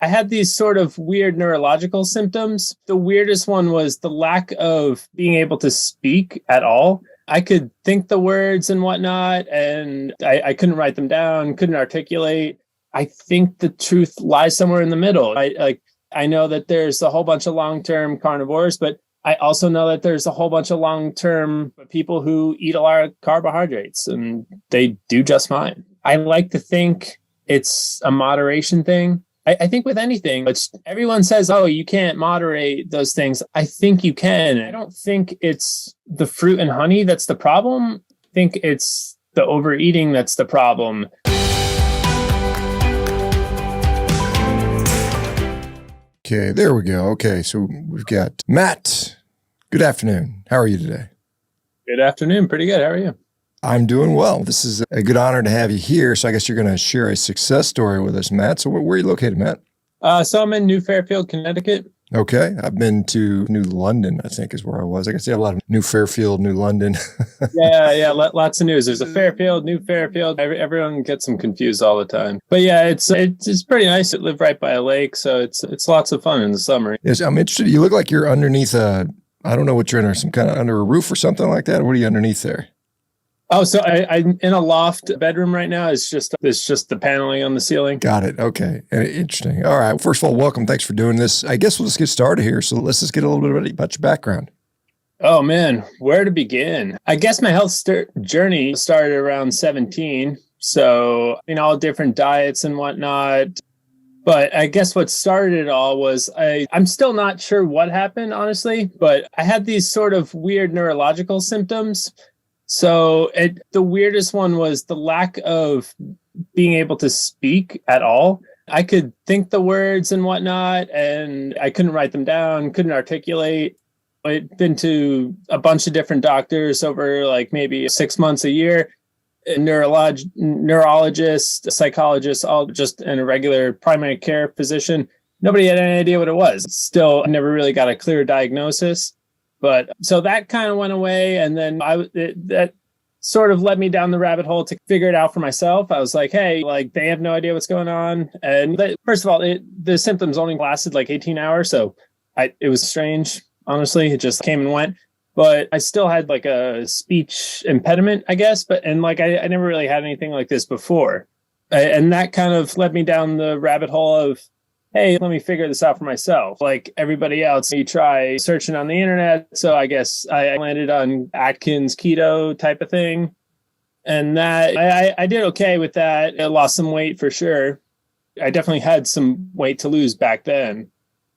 I had these sort of weird neurological symptoms. The weirdest one was the lack of being able to speak at all. I could think the words and whatnot, and I couldn't write them down, couldn't articulate. I think the truth lies somewhere in the middle. I know that there's a whole bunch of long-term carnivores, but I also know that there's a whole bunch of long-term people who eat a lot of carbohydrates and they do just fine. I like to think it's a moderation thing. I think with anything, everyone says, oh, you can't moderate those things. I think you can. I don't think it's the fruit and honey that's the problem. I think it's the overeating that's the problem. Okay, there we go. Okay, so we've got Matt. Good afternoon. How are you today? Good afternoon. Pretty good. How are you? I'm doing well. This is a good honor to have you here. So I guess you're going to share a success story with us, Matt. So where are you located, Matt? So I'm in New Fairfield, Connecticut. Okay. I've been to New London, I think is where I was. I guess they have a lot of New Fairfield, New London. Yeah. Lots of news. There's a Fairfield, New Fairfield. Everyone gets them confused all the time. But yeah, it's pretty nice to live right by a lake. So it's lots of fun in the summer. Yes, I'm interested. You look like you're underneath I don't know what you're under, some kind of under a roof or something like that. What are you underneath there? Oh, so I'm in a loft bedroom right now. It's just the paneling on the ceiling. Got it. Okay. Interesting. All right. First of all, welcome. Thanks for doing this. I guess we'll just get started here. So let's just get a little bit about your background. Oh, man. Where to begin? I guess my health journey started around 17. So, all different diets and whatnot. But I guess what started it all was I'm still not sure what happened, honestly, but I had these sort of weird neurological symptoms. So the weirdest one was the lack of being able to speak at all. I could think the words and whatnot, and I couldn't write them down, couldn't articulate. I'd been to a bunch of different doctors over like maybe 6 months, a year, neurologist, psychologist, all just in a regular primary care physician. Nobody had any idea what it was. Still, I never really got a clear diagnosis. But so that kind of went away. And then that sort of led me down the rabbit hole to figure it out for myself. I was like, hey, they have no idea what's going on. And first of all, the symptoms only lasted like 18 hours. So it was strange, honestly. It just came and went. But I still had like a speech impediment, I guess. I never really had anything like this before. And that kind of led me down the rabbit hole of, hey, let me figure this out for myself. Like everybody else, you try searching on the internet. So I guess I landed on Atkins keto type of thing. And that I did okay with that. I lost some weight for sure. I definitely had some weight to lose back then.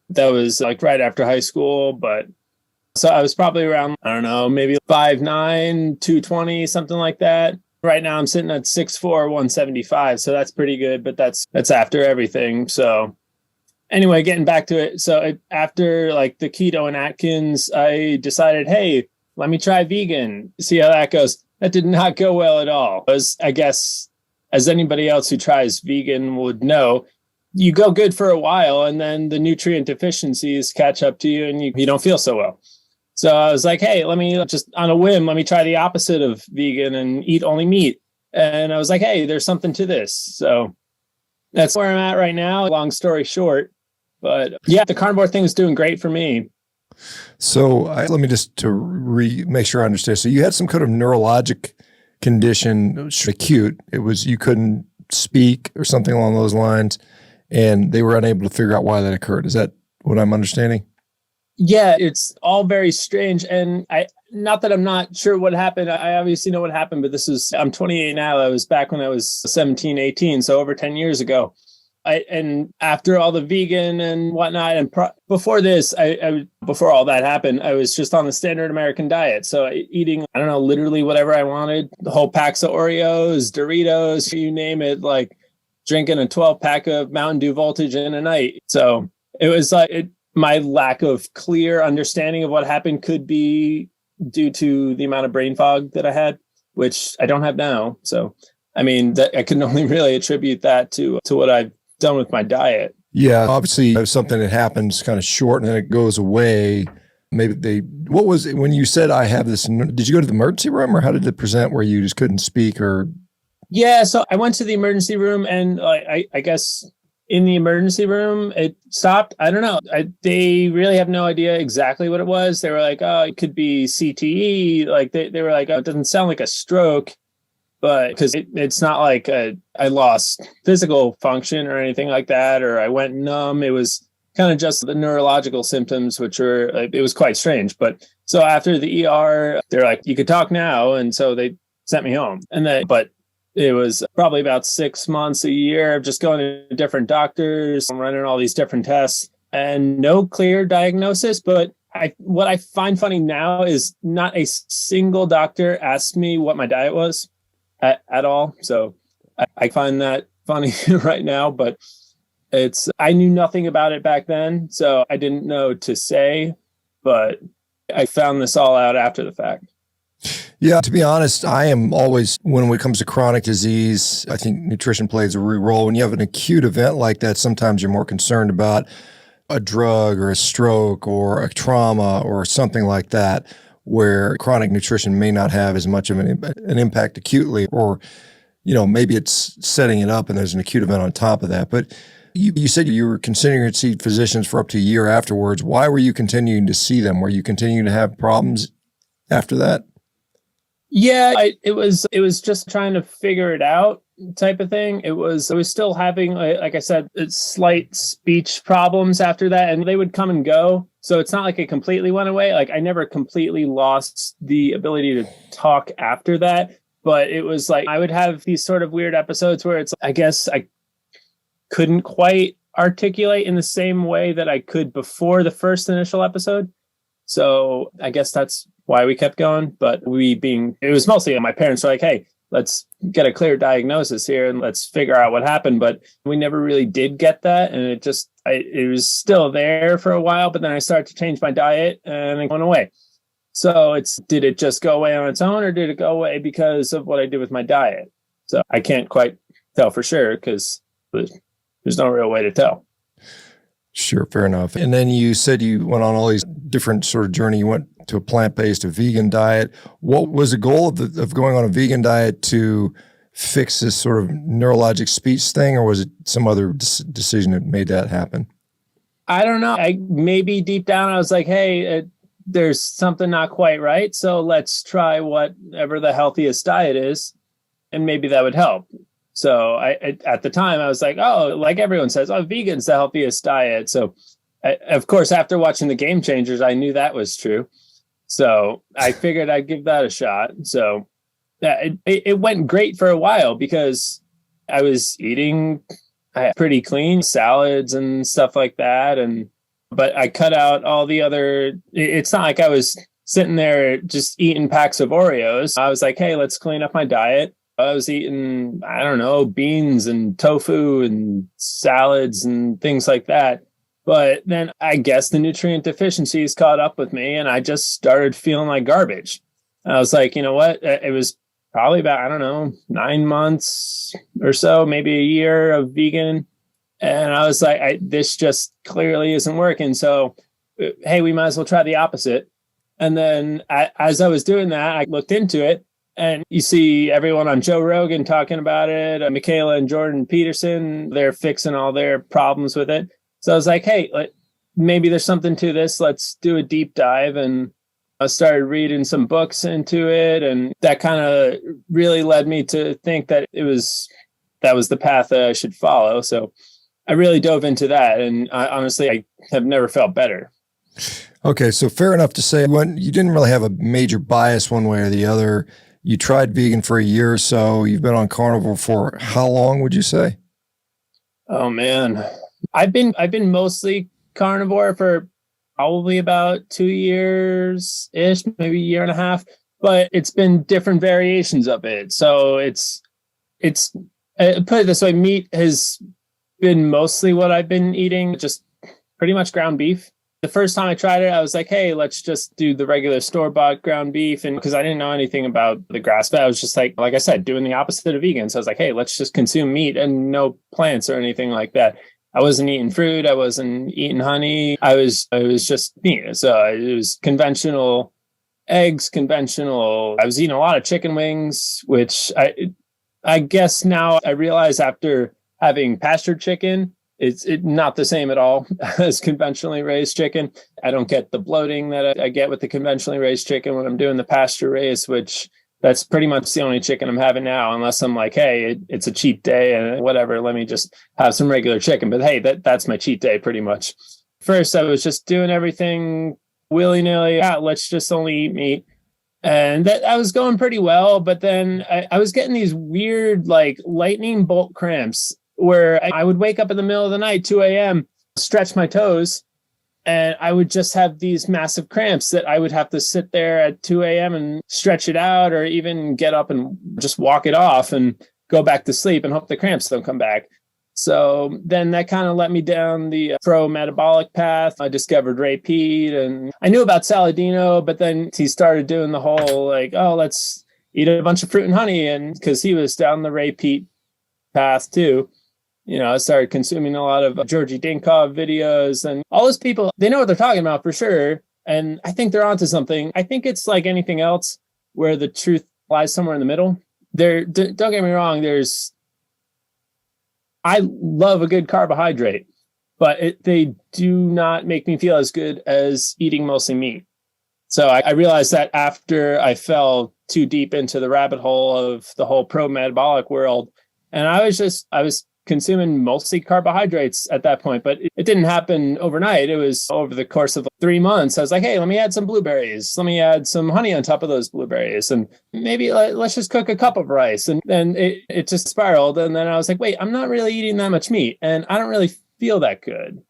That was like right after high school. But so I was probably around, I don't know, maybe 5'9", 220, something like that. Right now I'm sitting at 6'4", 175. So that's pretty good. But that's after everything. So anyway, getting back to it. So after like the keto and Atkins, I decided, hey, let me try vegan, see how that goes. That did not go well at all. I guess, as anybody else who tries vegan would know, you go good for a while and then the nutrient deficiencies catch up to you and you don't feel so well. So I was like, hey, let me just on a whim, let me try the opposite of vegan and eat only meat. And I was like, hey, there's something to this. So that's where I'm at right now. Long story short. But yeah, the carnivore thing is doing great for me. So let me just make sure I understand. So you had some kind of neurologic condition, it was acute. It was you couldn't speak or something along those lines, and they were unable to figure out why that occurred. Is that what I'm understanding? Yeah, it's all very strange. And not that I'm not sure what happened. I obviously know what happened, but I'm 28 now. I was back when I was 17, 18. So over 10 years ago. And after all the vegan and whatnot, and before this, before all that happened, I was just on the standard American diet. So eating, I don't know, literally whatever I wanted, the whole packs of Oreos, Doritos, you name it, like drinking a 12-pack of Mountain Dew Voltage in a night. So it was like my lack of clear understanding of what happened could be due to the amount of brain fog that I had, which I don't have now. So, I mean, I can only really attribute that to what I've done with my diet. Yeah, obviously if something that happens kind of short and then it goes away. Maybe what was it when you said I have this? Did you go to the emergency room or how did it present where you just couldn't speak or? Yeah, so I went to the emergency room and I guess in the emergency room, it stopped. I don't know. They really have no idea exactly what it was. They were like, oh, it could be CTE. Like they were like, oh, it doesn't sound like a stroke, but because it's not like I lost physical function or anything like that, or I went numb. It was kind of just the neurological symptoms, which were, it was quite strange. But so after the ER, they're like, you could talk now. And so they sent me home. But it was probably about 6 months, a year of just going to different doctors, running all these different tests, and no clear diagnosis. But what I find funny now is not a single doctor asked me what my diet was at all. So I find that funny right now, but I knew nothing about it back then, so I didn't know to say, but I found this all out after the fact. Yeah, to be honest, I am always, when it comes to chronic disease, I think nutrition plays a real role. When you have an acute event like that, sometimes you're more concerned about a drug or a stroke or a trauma or something like that, where chronic nutrition may not have as much of an impact acutely, or, maybe it's setting it up and there's an acute event on top of that. But you said you were continuing to see physicians for up to a year afterwards. Why were you continuing to see them? Were you continuing to have problems after that? Yeah, it was just trying to figure it out type of thing. I was still having, like I said, slight speech problems after that, and they would come and go. So it's not like it completely went away. Like I never completely lost the ability to talk after that, but it was like I would have these sort of weird episodes where it's, I guess I couldn't quite articulate in the same way that I could before the first initial episode. So I guess that's why we kept going. But it was mostly my parents were like, hey, let's get a clear diagnosis here and let's figure out what happened. But we never really did get that. And it was still there for a while, but then I started to change my diet and it went away. So did it just go away on its own, or did it go away because of what I did with my diet? So I can't quite tell for sure because there's no real way to tell. Sure, fair enough. And then you said you went on all these different sort of journey. You went to a plant-based, a vegan diet. What was the goal of going on a vegan diet, to fix this sort of neurologic speech thing, or was it some other decision that made that happen? I don't know. Maybe deep down I was like, hey, there's something not quite right, so let's try whatever the healthiest diet is, and maybe that would help. So at the time I was like, oh, like everyone says, oh, vegan's the healthiest diet. So of course, after watching the Game Changers, I knew that was true. So I figured I'd give that a shot. So it went great for a while because I was eating pretty clean salads and stuff like that. But I cut out all the other, it's not like I was sitting there just eating packs of Oreos. I was like, hey, let's clean up my diet. I was eating, I don't know, beans and tofu and salads and things like that. But then I guess the nutrient deficiencies caught up with me and I just started feeling like garbage. And I was like, you know what? It was probably about, I don't know, 9 months or so, maybe a year of vegan. And I was like, this just clearly isn't working. So, hey, we might as well try the opposite. And then as I was doing that, I looked into it. And you see everyone on Joe Rogan talking about it. Michaela and Jordan Peterson, they're fixing all their problems with it. So I was like, hey, maybe there's something to this. Let's do a deep dive. And I started reading some books into it. And that kind of really led me to think that that was the path that I should follow. So I really dove into that. And honestly, I have never felt better. Okay, so fair enough to say you didn't really have a major bias one way or the other. You tried vegan for a year or so. You've been on carnivore for how long, would you say? Oh man, I've been mostly carnivore for probably about 2 years ish, maybe a year and a half. But it's been different variations of it. So it's put it this way: meat has been mostly what I've been eating, just pretty much ground beef. The first time I tried it, I was like, hey, let's just do the regular store-bought ground beef. And because I didn't know anything about the grass-fed, I was just like I said, doing the opposite of vegan. So I was like, hey, let's just consume meat and no plants or anything like that. I wasn't eating fruit. I wasn't eating honey. It was just meat. So it was conventional eggs, conventional. I was eating a lot of chicken wings, which I guess now I realize after having pastured chicken, It's not the same at all as conventionally raised chicken. I don't get the bloating that I get with the conventionally raised chicken when I'm doing the pasture raised, which that's pretty much the only chicken I'm having now, unless I'm like, hey, it's a cheat day and whatever, let me just have some regular chicken. But hey, that's my cheat day pretty much. First, I was just doing everything willy-nilly. Let's just only eat meat. And that I was going pretty well. But then I was getting these weird, like lightning bolt cramps where I would wake up in the middle of the night, 2 a.m., stretch my toes, and I would just have these massive cramps that I would have to sit there at 2 a.m. and stretch it out, or even get up and just walk it off and go back to sleep and hope the cramps don't come back. So then that kind of let me down the pro-metabolic path. I discovered Ray Peat, and I knew about Saladino, but then he started doing the whole like, oh, let's eat a bunch of fruit and honey. And because he was down the Ray Peat path too. I started consuming a lot of Georgi Dinkov videos, and all those people, they know what they're talking about for sure. And I think they're onto something. I think it's like anything else where the truth lies somewhere in the middle. Don't get me wrong. I love a good carbohydrate, but they do not make me feel as good as eating mostly meat. So I realized that after I fell too deep into the rabbit hole of the whole pro-metabolic world, and I was consuming mostly carbohydrates at that point, but it didn't happen overnight. It was over the course of 3 months. I was like, hey, let me add some blueberries. Let me add some honey on top of those blueberries. And maybe let's just cook a cup of rice. And then it just spiraled. And then I was like, wait, I'm not really eating that much meat and I don't really feel that good,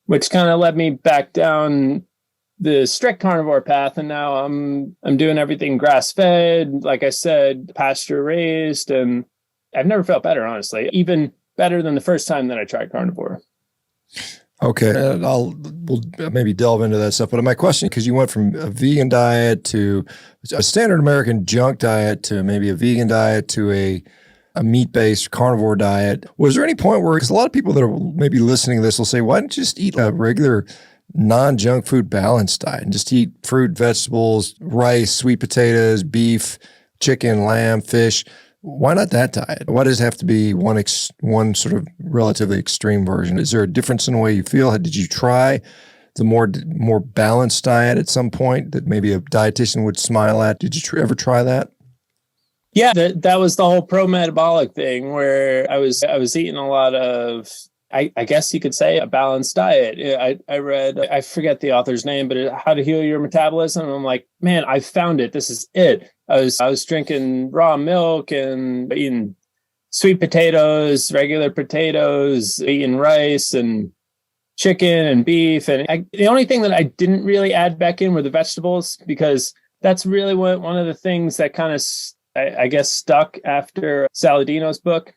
which kind of led me back down the strict carnivore path. And now I'm doing everything grass fed, like I said, pasture raised. And I've never felt better, honestly, even better than the first time that I tried carnivore. Okay. We'll maybe delve into that stuff. But my question, because you went from a vegan diet to a standard American junk diet to maybe a vegan diet to a meat-based carnivore diet. Was there any point where, because a lot of people that are maybe listening to this will say, why don't you just eat a regular non-junk food balanced diet and just eat fruit, vegetables, rice, sweet potatoes, beef, chicken, lamb, fish? Why not that diet? Why does it have to be one sort of relatively extreme version? Is there a difference in the way you feel? Did you try the more balanced diet at some point that maybe a dietitian would smile at? Did you ever try that? Yeah, that was the whole pro-metabolic thing where I was eating a lot of, I guess you could say, a balanced diet. I read, I forget the author's name, but How to Heal Your Metabolism. And I'm like, man, I found it. This is it. I was drinking raw milk and eating sweet potatoes, regular potatoes, eating rice and chicken and beef. And the only thing that I didn't really add back in were the vegetables, because that's really one of the things that kind of, I guess, stuck after Saladino's book.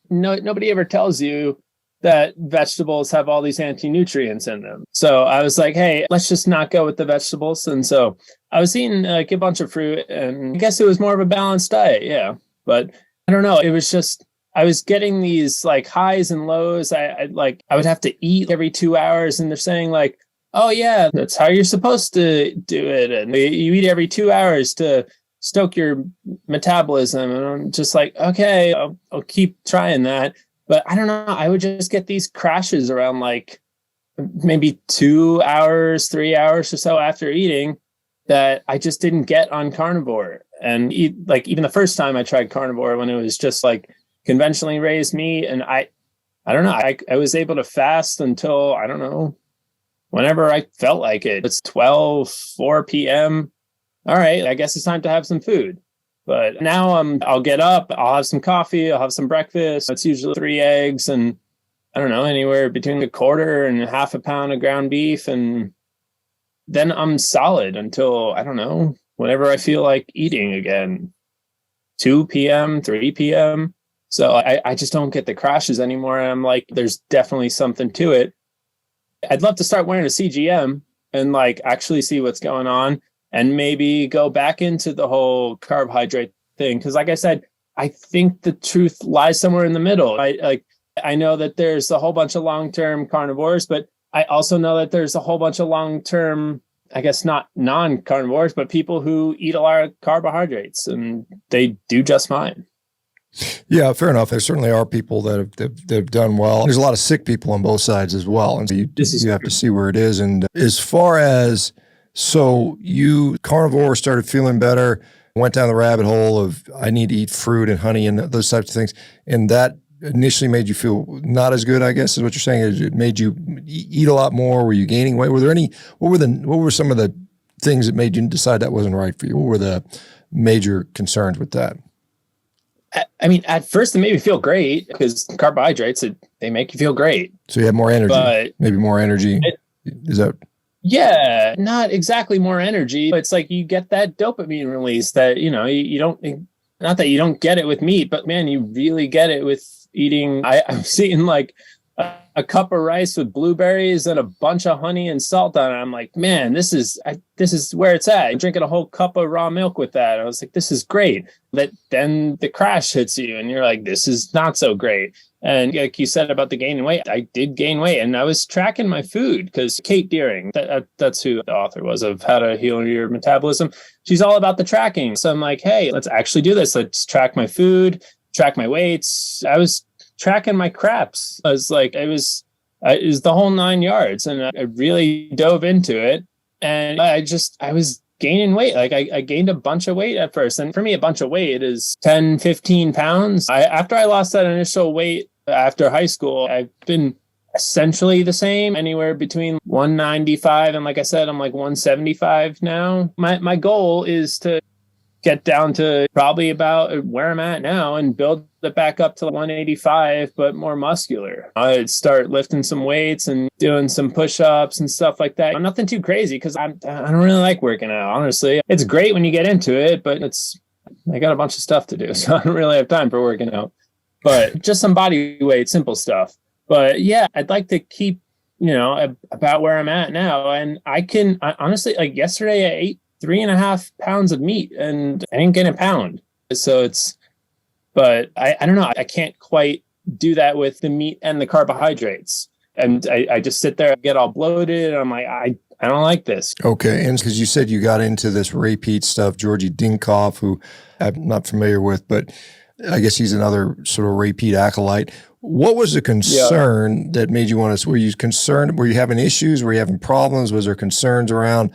Nobody ever tells you that vegetables have all these anti-nutrients in them. So I was like, hey, let's just not go with the vegetables. And so I was eating like a bunch of fruit, and I guess it was more of a balanced diet. Yeah. But I don't know. It was just, I was getting these like highs and lows. I would have to eat every 2 hours, and they're saying like, oh yeah, that's how you're supposed to do it. And you eat every 2 hours to stoke your metabolism. And I'm just like, okay, I'll keep trying that. But I don't know, I would just get these crashes around like maybe 2 hours, 3 hours or so after eating that I just didn't get on carnivore. And even the first time I tried carnivore, when it was just like conventionally raised meat, and I don't know, I was able to fast until, I don't know, whenever I felt like it. It's 4 p.m. All right, I guess it's time to have some food. But now I'll get up, I'll have some coffee, I'll have some breakfast. It's usually 3 eggs and, I don't know, anywhere between a quarter and half a pound of ground beef. And then I'm solid until, I don't know, whenever I feel like eating again, 2 p.m., 3 p.m. So I just don't get the crashes anymore. And I'm like, there's definitely something to it. I'd love to start wearing a CGM and like actually see what's going on, and maybe go back into the whole carbohydrate thing. Because like I said, I think the truth lies somewhere in the middle. I know that there's a whole bunch of long-term carnivores, but I also know that there's a whole bunch of long-term, I guess not non-carnivores, but people who eat a lot of carbohydrates, and they do just fine. Yeah, fair enough. There certainly are people that have done well. There's a lot of sick people on both sides as well, and so you have to see where it is. And as far as so, you carnivore started feeling better, went down the rabbit hole of I need to eat fruit and honey and those types of things, and that initially made you feel not as good, I guess, is what you're saying. It made you eat a lot more. Were you gaining weight? Were there any? What were some of the things that made you decide that wasn't right for you? What were the major concerns with that? I mean, at first it made me feel great because carbohydrates, they make you feel great. So you have more energy, but maybe more energy. Is that? Yeah, not exactly more energy, but it's like you get that dopamine release that, you don't, not that you don't get it with meat, but man, you really get it with eating. I'm seeing like a cup of rice with blueberries and a bunch of honey and salt on it. I'm like, man, this is where it's at. I'm drinking a whole cup of raw milk with that. I was like, this is great. But then the crash hits you and you're like, this is not so great. And like you said about the gaining weight, I did gain weight and I was tracking my food because Kate Deering, that's who the author was of How to Heal Your Metabolism. She's all about the tracking. So I'm like, hey, let's actually do this. Let's track my food, track my weights. I was tracking my craps. I was like, it was the whole 9 yards. And I really dove into it. And I was gaining weight. Like I gained a bunch of weight at first. And for me, a bunch of weight is 10, 15 pounds. After I lost that initial weight after high school, I've been essentially the same, anywhere between 195. And like I said, I'm like 175 now. My goal is to get down to probably about where I'm at now and build it back up to 185, but more muscular. I'd start lifting some weights and doing some push-ups and stuff like that. Nothing too crazy because I don't really like working out, honestly. It's great when you get into it, but I got a bunch of stuff to do, so I don't really have time for working out. But just some body weight, simple stuff. But yeah, I'd like to keep, about where I'm at now. And I honestly, like yesterday I ate 3.5 pounds of meat and I didn't get a pound. So but I don't know. I can't quite do that with the meat and the carbohydrates. And I just sit there, get all bloated. And I'm like, I don't like this. Okay. And because you said you got into this Ray Peat stuff, Georgi Dynkoff, who I'm not familiar with, but I guess he's another sort of Ray Peat acolyte. What was the concern that made you want to, were you concerned? Were you having issues? Were you having problems? Was there concerns around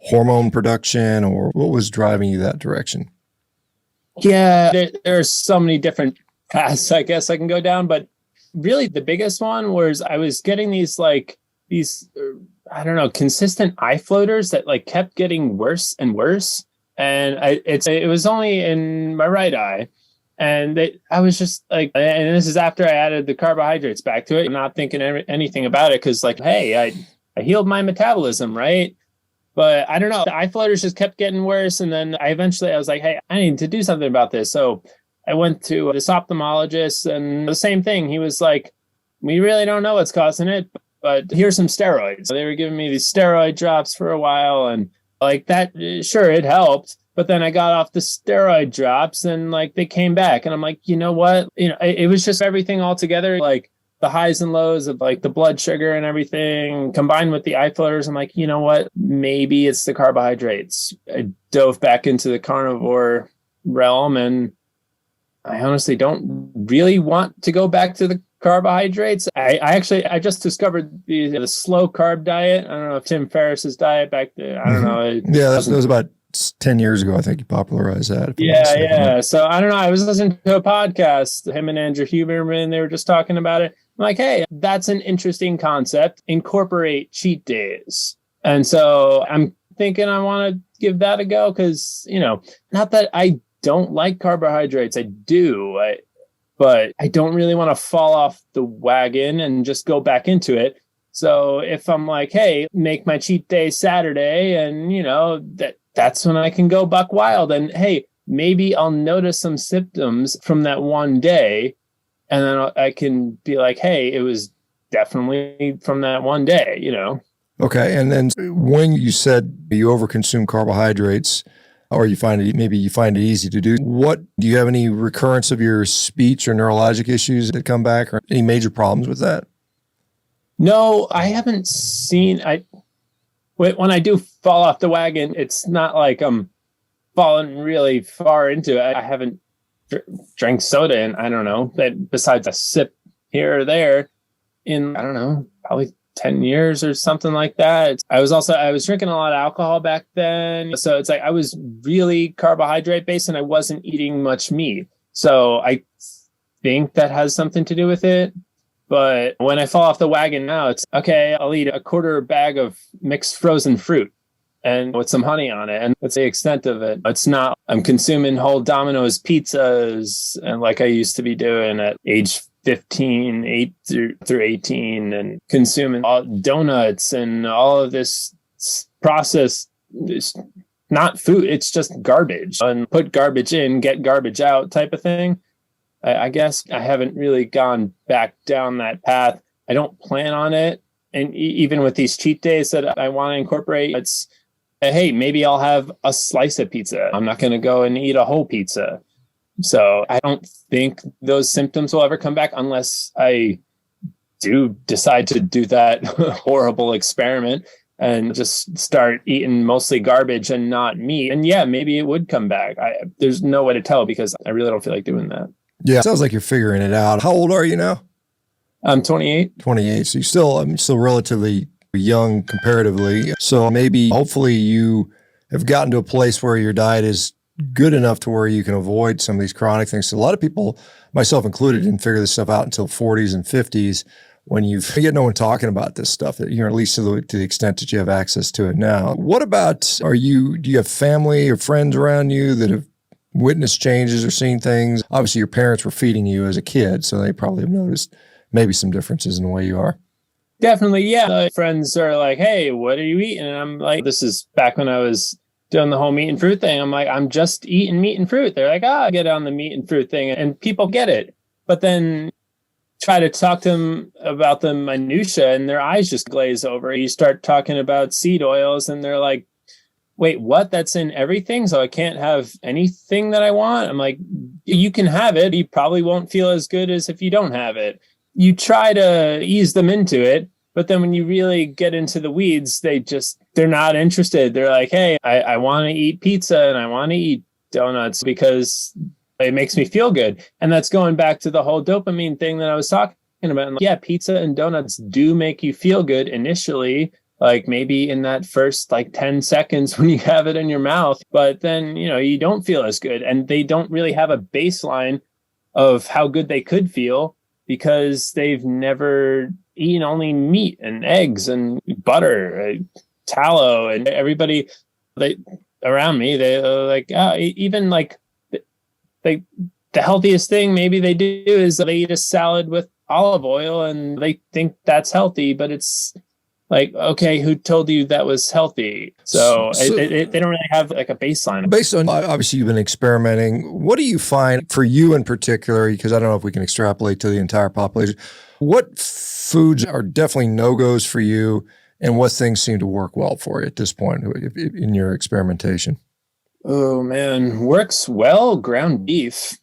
hormone production, or what was driving you that direction? Yeah, there's so many different paths I guess I can go down, but really the biggest one was I was getting these I don't know, consistent eye floaters that like kept getting worse and worse. And it was only in my right eye. And I was just like, and this is after I added the carbohydrates back to it. I'm not thinking anything about it because like, hey, I healed my metabolism, right? But I don't know. The eye floaters just kept getting worse. And then I was like, hey, I need to do something about this. So I went to this ophthalmologist and the same thing. He was like, we really don't know what's causing it, but here's some steroids. So they were giving me these steroid drops for a while. And like that, sure, it helped. But then I got off the steroid drops and like they came back. And I'm like, you know what? It was just everything all together. Like the highs and lows of like the blood sugar and everything combined with the eye floaters. I'm like, you know what? Maybe it's the carbohydrates. I dove back into the carnivore realm and I honestly don't really want to go back to the carbohydrates. I just discovered the slow carb diet. I don't know if Tim Ferriss's diet back there. I don't know. Yeah, that was about 10 years ago. I think he popularized that. Yeah. So I don't know. I was listening to a podcast, him and Andrew Huberman, they were just talking about it. I'm like, hey, that's an interesting concept. Incorporate cheat days. And so I'm thinking I want to give that a go because, not that I don't like carbohydrates. I do. But I don't really want to fall off the wagon and just go back into it. So if I'm like, hey, make my cheat day Saturday and, that's when I can go buck wild. And hey, maybe I'll notice some symptoms from that one day. And then I can be like, hey, it was definitely from that one day, Okay. And then when you said you overconsume carbohydrates or you find it easy to do, do you have any recurrence of your speech or neurologic issues that come back or any major problems with that? No, I haven't seen, when I do fall off the wagon, it's not like I'm falling really far into it. I haven't drank soda and I don't know, besides a sip here or there in, I don't know, probably 10 years or something like that. I was drinking a lot of alcohol back then. So it's like I was really carbohydrate based and I wasn't eating much meat. So I think that has something to do with it. But when I fall off the wagon now, it's okay, I'll eat a quarter bag of mixed frozen fruit and with some honey on it. And that's the extent of it. It's not, I'm consuming whole Domino's pizzas and like I used to be doing at age 15, 8 through 18, and consuming all donuts and all of this processed, it's not food, it's just garbage. And put garbage in, get garbage out type of thing. I guess I haven't really gone back down that path. I don't plan on it. And even with these cheat days that I want to incorporate, it's, hey, maybe I'll have a slice of pizza. I'm not going to go and eat a whole pizza. So I don't think those symptoms will ever come back unless I do decide to do that horrible experiment and just start eating mostly garbage and not meat. And yeah, maybe it would come back. There's no way to tell because I really don't feel like doing that. Yeah, sounds like you're figuring it out. How old are you now? I'm 28. 28. So I'm still relatively young comparatively. So maybe, hopefully, you have gotten to a place where your diet is good enough to where you can avoid some of these chronic things. So a lot of people, myself included, didn't figure this stuff out until 40s and 50s. When you get no one talking about this stuff, that at least to the extent that you have access to it now. What about, do you have family or friends around you that have witnessed changes or seen things? Obviously, your parents were feeding you as a kid, so they probably have noticed maybe some differences in the way you are. Definitely, yeah. Friends are like, hey, what are you eating? And I'm like, this is back when I was doing the whole meat and fruit thing. I'm like, I'm just eating meat and fruit. They're like, I get on the meat and fruit thing. And people get it. But then try to talk to them about the minutia and their eyes just glaze over. You start talking about seed oils and they're like, wait, what? That's in everything? So I can't have anything that I want? I'm like, you can have it. You probably won't feel as good as if you don't have it. You try to ease them into it. But then when you really get into the weeds, they're not interested. They're like, hey, I want to eat pizza and I want to eat donuts because it makes me feel good. And that's going back to the whole dopamine thing that I was talking about. And yeah, pizza and donuts do make you feel good initially, like maybe in that first 10 seconds when you have it in your mouth. But then, you don't feel as good. And they don't really have a baseline of how good they could feel because they've never eaten only meat and eggs and butter, tallow, and everybody around me, they're like, even the healthiest thing maybe they do is they eat a salad with olive oil and they think that's healthy, but it's like, okay, who told you that was healthy? So they don't really have a baseline. Based on, obviously, you've been experimenting. What do you find for you in particular? Because I don't know if we can extrapolate to the entire population. What foods are definitely no-goes for you, and what things seem to work well for you at this point in your experimentation? Oh man, works well. Ground beef.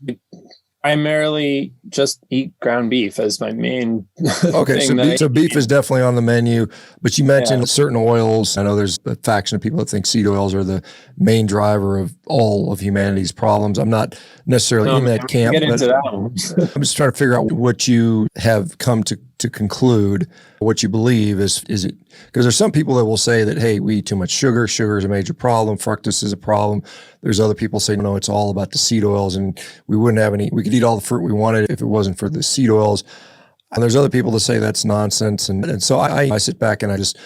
Primarily just eat ground beef as my main okay, thing. So beef is definitely on the menu, but you mentioned certain oils. I know there's a faction of people that think seed oils are the main driver of all of humanity's problems. I'm not necessarily in that camp, get into that one. I'm just trying to figure out what you have come to conclude, what you believe is it, because there's some people that will say that, hey, we eat too much sugar. Sugar is a major problem. Fructose is a problem. There's other people say, no, it's all about the seed oils and we could eat all the fruit we wanted if it wasn't for the seed oils. And there's other people that say that's nonsense. And so I sit back and I just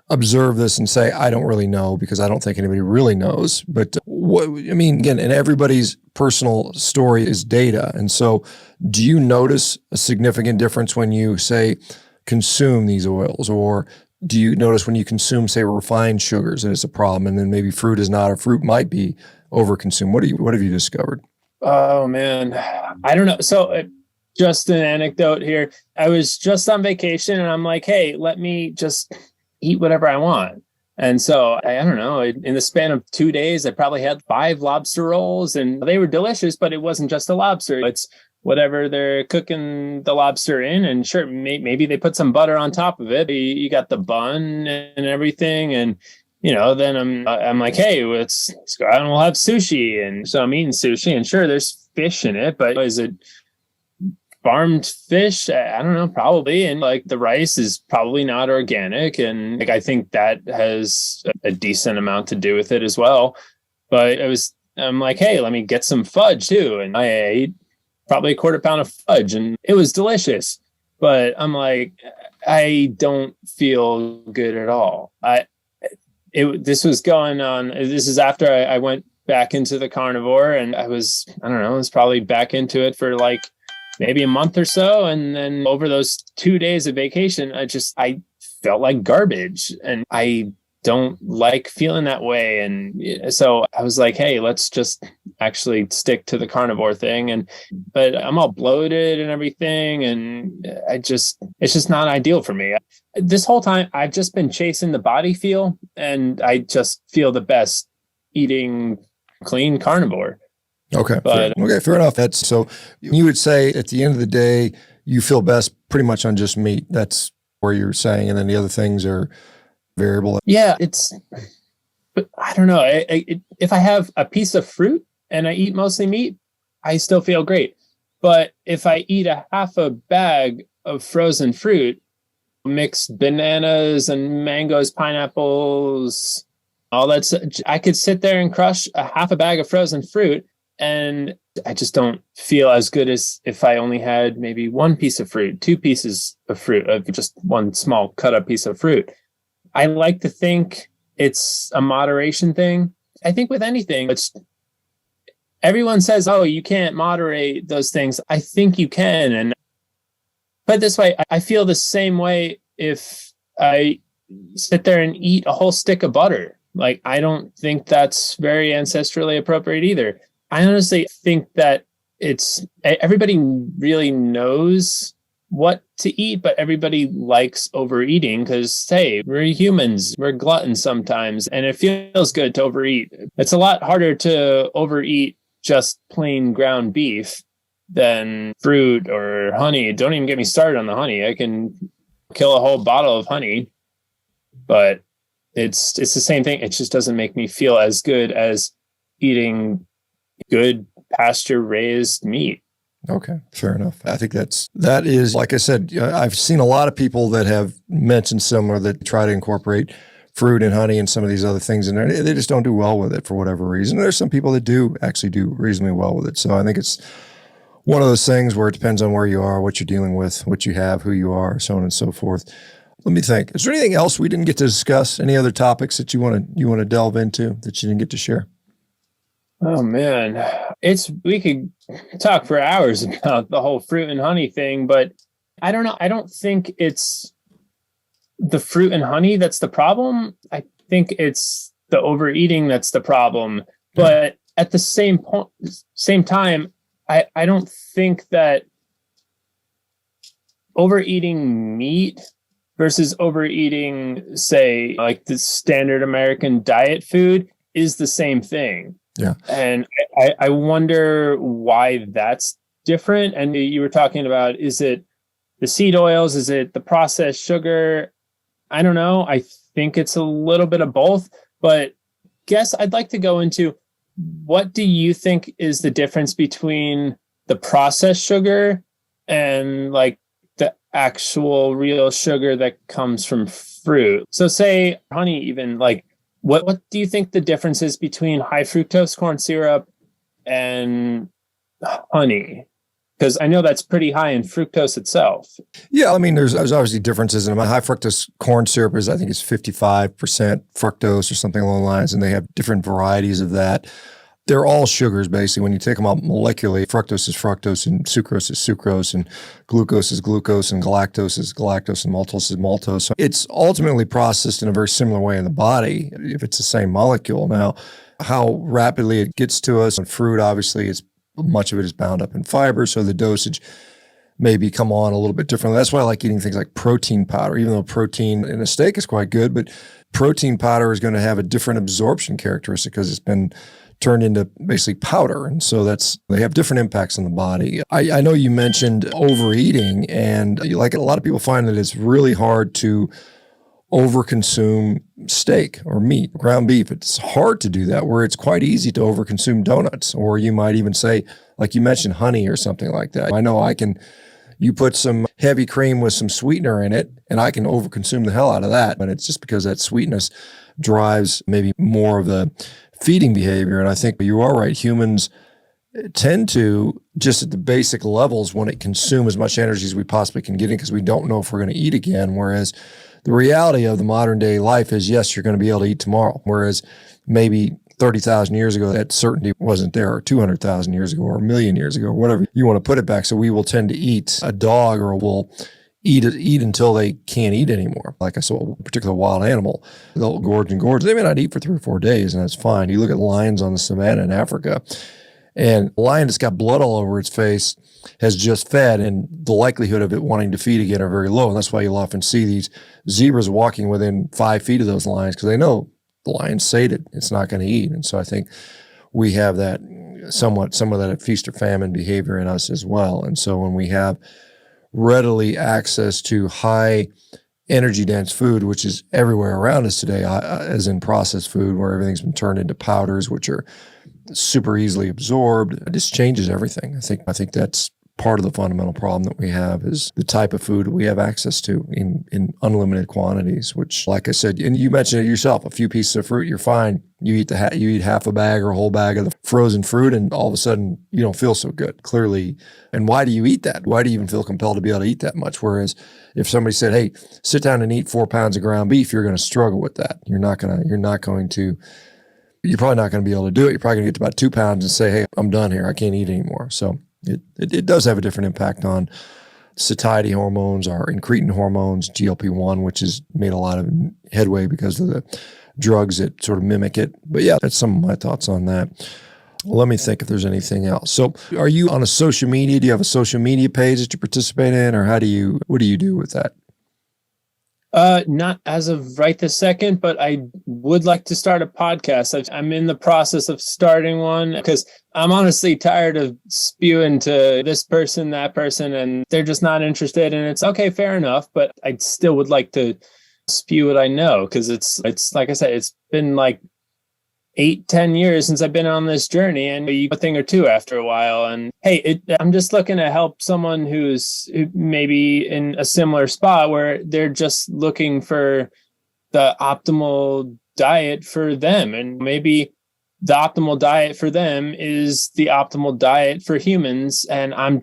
observe this and say, I don't really know because I don't think anybody really knows. But again, and everybody's personal story is data. And so do you notice a significant difference when you say consume these oils, or do you notice when you consume, say, refined sugars that it's a problem, and then maybe fruit is not, or fruit might be overconsumed? What have you discovered? Oh man, I don't know. So just an anecdote here. I was just on vacation and I'm like, hey, let me just eat whatever I want. And so I don't know, in the span of 2 days, I probably had 5 lobster rolls and they were delicious, but it wasn't just a lobster. It's whatever they're cooking the lobster in. And sure, maybe they put some butter on top of it. You got the bun and everything. And, then I'm like, hey, let's go out and we'll have sushi. And so I'm eating sushi, and sure, there's fish in it, but is it farmed fish? I don't know, probably. And like the rice is probably not organic. And like I think that has a decent amount to do with it as well. But I'm like, hey, let me get some fudge too. And I ate probably a quarter pound of fudge, and it was delicious. But I'm like, I don't feel good at all. This was going on. This is after I went back into the carnivore, and I don't know, I was probably back into it for like maybe a month or so. And then over those 2 days of vacation, I felt like garbage, and I don't like feeling that way. And so I was like, hey, let's just actually stick to the carnivore thing. But I'm all bloated and everything. And it's just not ideal for me. This whole time I've just been chasing the body feel, and I just feel the best eating clean carnivore. Okay. Fair enough. That's so you would say at the end of the day, you feel best pretty much on just meat. That's where you're saying. And then the other things are variable. Yeah, but I don't know. If I have a piece of fruit and I eat mostly meat, I still feel great. But if I eat a half a bag of frozen fruit, mixed bananas and mangoes, pineapples, all that, I could sit there and crush a half a bag of frozen fruit, and I just don't feel as good as if I only had maybe one piece of fruit, two pieces of fruit, of just one small cut up piece of fruit. I like to think it's a moderation thing. I think with anything, everyone says, oh, you can't moderate those things. I think you can. And put it this way, I feel the same way if I sit there and eat a whole stick of butter. Like, I don't think that's very ancestrally appropriate either. I honestly think that everybody really knows what to eat, but everybody likes overeating because, hey, we're humans, we're gluttons sometimes, and it feels good to overeat. It's a lot harder to overeat just plain ground beef than fruit or honey. Don't even get me started on the honey. I can kill a whole bottle of honey, but it's the same thing. It just doesn't make me feel as good as eating good pasture raised meat. Okay, fair enough. I think that is, like I said, I've seen a lot of people that have mentioned similar that try to incorporate fruit and honey and some of these other things in there. They just don't do well with it for whatever reason. There's some people that do actually do reasonably well with it. So I think it's one of those things where it depends on where you are, what you're dealing with, what you have, who you are, so on and so forth. Let me think. Is there anything else we didn't get to discuss? Any other topics that you want to delve into that you didn't get to share? Oh man, we could talk for hours about the whole fruit and honey thing, but I don't know. I don't think it's the fruit and honey that's the problem. I think it's the overeating that's the problem. But at the same time, I don't think that overeating meat versus overeating, say, like the standard American diet food is the same thing. Yeah. And I wonder why that's different. And you were talking about, is it the seed oils? Is it the processed sugar? I don't know. I think it's a little bit of both, but guess I'd like to go into, what do you think is the difference between the processed sugar and like the actual real sugar that comes from fruit? So say honey, even like, what do you think the difference is between high fructose corn syrup and honey? Because I know that's pretty high in fructose itself. Yeah, I mean, there's obviously differences. And my high fructose corn syrup is, I think it's 55% fructose or something along the lines, and they have different varieties of that. They're all sugars, basically. When you take them out molecularly, fructose is fructose, and sucrose is sucrose, and glucose is glucose, and galactose is galactose, and maltose is maltose. So it's ultimately processed in a very similar way in the body if it's the same molecule. Now, how rapidly it gets to us in fruit, obviously, much of it is bound up in fiber, so the dosage maybe come on a little bit differently. That's why I like eating things like protein powder, even though protein in a steak is quite good, but protein powder is going to have a different absorption characteristic because it's been turned into basically powder. And so they have different impacts on the body. I know you mentioned overeating, and like a lot of people find that it's really hard to overconsume steak or meat, ground beef. It's hard to do that, where it's quite easy to overconsume donuts, or you might even say, like you mentioned, honey or something like that. I know you put some heavy cream with some sweetener in it, and I can overconsume the hell out of that. But it's just because that sweetness drives maybe more of the feeding behavior. And I think you are right. Humans tend to, just at the basic levels, want to consume as much energy as we possibly can get in, because we don't know if we're going to eat again. Whereas the reality of the modern day life is, yes, you're going to be able to eat tomorrow. Whereas maybe 30,000 years ago, that certainty wasn't there, or 200,000 years ago, or a million years ago, or whatever you want to put it back. So we will tend to eat a dog, or we'll eat until they can't eat anymore. Like I saw a particular wild animal, they'll gorge and gorge. They may not eat for 3 or 4 days, and that's fine. You look at lions on the savannah in Africa, and a lion that's got blood all over its face has just fed, and the likelihood of it wanting to feed again are very low. And that's why you'll often see these zebras walking within 5 feet of those lions, because they know the lion's sated. It's not going to eat. And so I think we have that some of that feast or famine behavior in us as well. And so when we have readily access to high energy dense food, which is everywhere around us today, as in processed food, where everything's been turned into powders, which are super easily absorbed, it just changes everything. I think that's part of the fundamental problem that we have, is the type of food we have access to in unlimited quantities, which, like I said, and you mentioned it yourself, a few pieces of fruit, you're fine. You eat half a bag or a whole bag of the frozen fruit, and all of a sudden you don't feel so good, clearly. And why do you eat that? Why do you even feel compelled to be able to eat that much? Whereas if somebody said, hey, sit down and eat 4 pounds of ground beef, you're going to struggle with that. You're probably not going to be able to do it. You're probably going to get to about 2 pounds and say, hey, I'm done here. I can't eat anymore. So it does have a different impact on satiety hormones, our incretin hormones, GLP-1, which has made a lot of headway because of the drugs that sort of mimic it. But yeah, that's some of my thoughts on that. Let me think if there's anything else. So are you on a social media? Do you have a social media page that you participate in, or what do you do with that? Not as of right this second, but I would like to start a podcast. I'm in the process of starting one, because I'm honestly tired of spewing to this person, that person, and they're just not interested. And it's okay, fair enough, but I still would like to spew what I know, because it's like I said, it's been like 8-10 years since I've been on this journey, and you a thing or two after a while. And hey, I'm just looking to help someone who maybe in a similar spot, where they're just looking for the optimal diet for them. And maybe the optimal diet for them is the optimal diet for humans. And I'm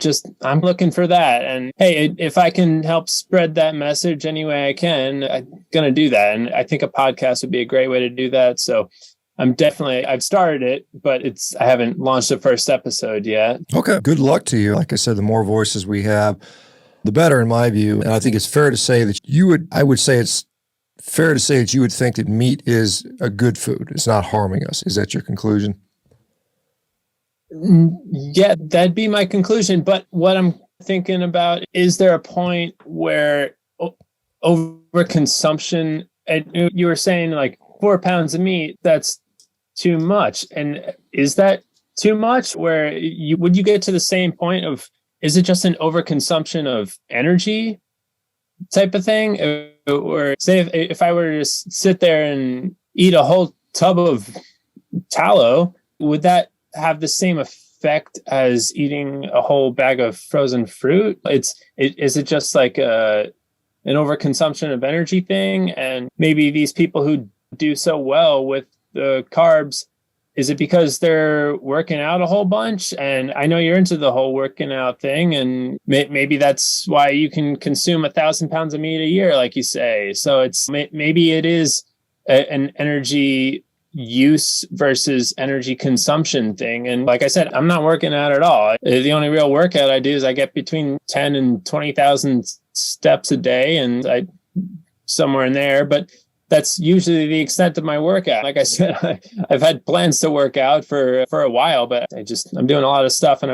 looking for that. And hey, if I can help spread that message any way I can, I'm going to do that. And I think a podcast would be a great way to do that. So I've started it, but I haven't launched the first episode yet. Okay. Good luck to you. Like I said, the more voices we have, the better, in my view. And I think it's fair to say that it's fair to say that you would think that meat is a good food. It's not harming us. Is that your conclusion? Yeah, that'd be my conclusion. But what I'm thinking about, is there a point where overconsumption, and you were saying like 4 pounds of meat, that's too much. And is that too much? Where would you get to the same point of, is it just an overconsumption of energy type of thing? Or say if I were to just sit there and eat a whole tub of tallow, would that have the same effect as eating a whole bag of frozen fruit? Is it just like an overconsumption of energy thing? And maybe these people who do so well with the carbs, is it because they're working out a whole bunch? And I know you're into the whole working out thing, and maybe that's why you can consume 1,000 pounds of meat a year, like you say. So maybe it is an energy use versus energy consumption thing. And like I said, I'm not working out at all. The only real workout I do is I get between 10 and 20,000 steps a day, and I somewhere in there. But that's usually the extent of my workout. Like I said, I've had plans to work out for a while, but I'm doing a lot of stuff, and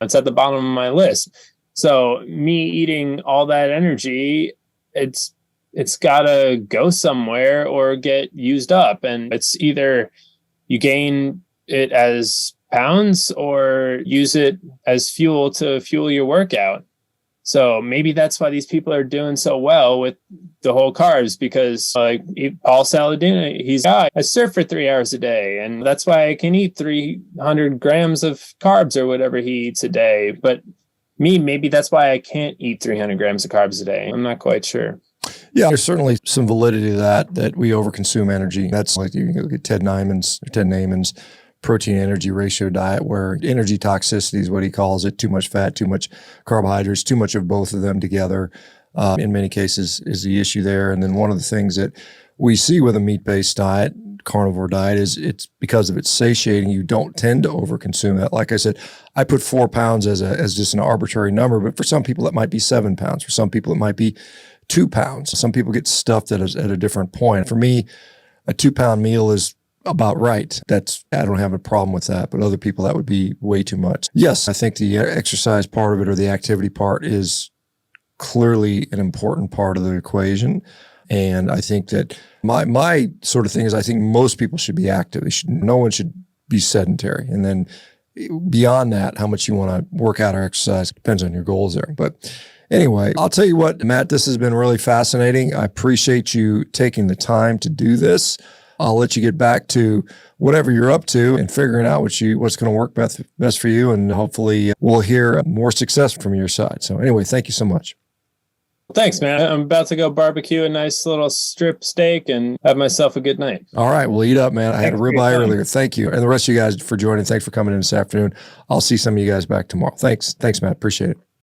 it's at the bottom of my list. So me eating all that energy, it's got to go somewhere or get used up. And it's either you gain it as pounds or use it as fuel to fuel your workout. So maybe that's why these people are doing so well with the whole carbs, because Paul Saladino, I surf for 3 hours a day, and that's why I can eat 300 grams of carbs or whatever he eats a day. But maybe that's why I can't eat 300 grams of carbs a day. I'm not quite sure. Yeah, there's certainly some validity to that we overconsume energy. That's like you look at Ted Naiman's protein energy ratio diet, where energy toxicity is what he calls it: too much fat, too much carbohydrates, too much of both of them together. In many cases is the issue there. And then one of the things that we see with a meat-based diet, carnivore diet, is it's because of its satiating, you don't tend to overconsume that. Like I said, I put 4 pounds as just an arbitrary number, but for some people it might be 7 pounds. For some people it might be 2 pounds. Some people get stuffed at a different point. For me, a 2-pound meal is about right. I don't have a problem with that, but other people that would be way too much. Yes, I think the exercise part of it, or the activity part, is clearly an important part of the equation. And I think that my sort of thing is, I think most people should be active. No one should be sedentary. And then beyond that, how much you want to work out or exercise depends on your goals there. But anyway, I'll tell you what, Matt, this has been really fascinating. I appreciate you taking the time to do this. I'll let you get back to whatever you're up to and figuring out what's going to work best for you. And hopefully we'll hear more success from your side. So anyway, thank you so much. Thanks, man. I'm about to go barbecue a nice little strip steak and have myself a good night. All right. Well, eat up, man. I had a ribeye earlier. Thank you. And the rest of you guys for joining. Thanks for coming in this afternoon. I'll see some of you guys back tomorrow. Thanks, Matt. Appreciate it.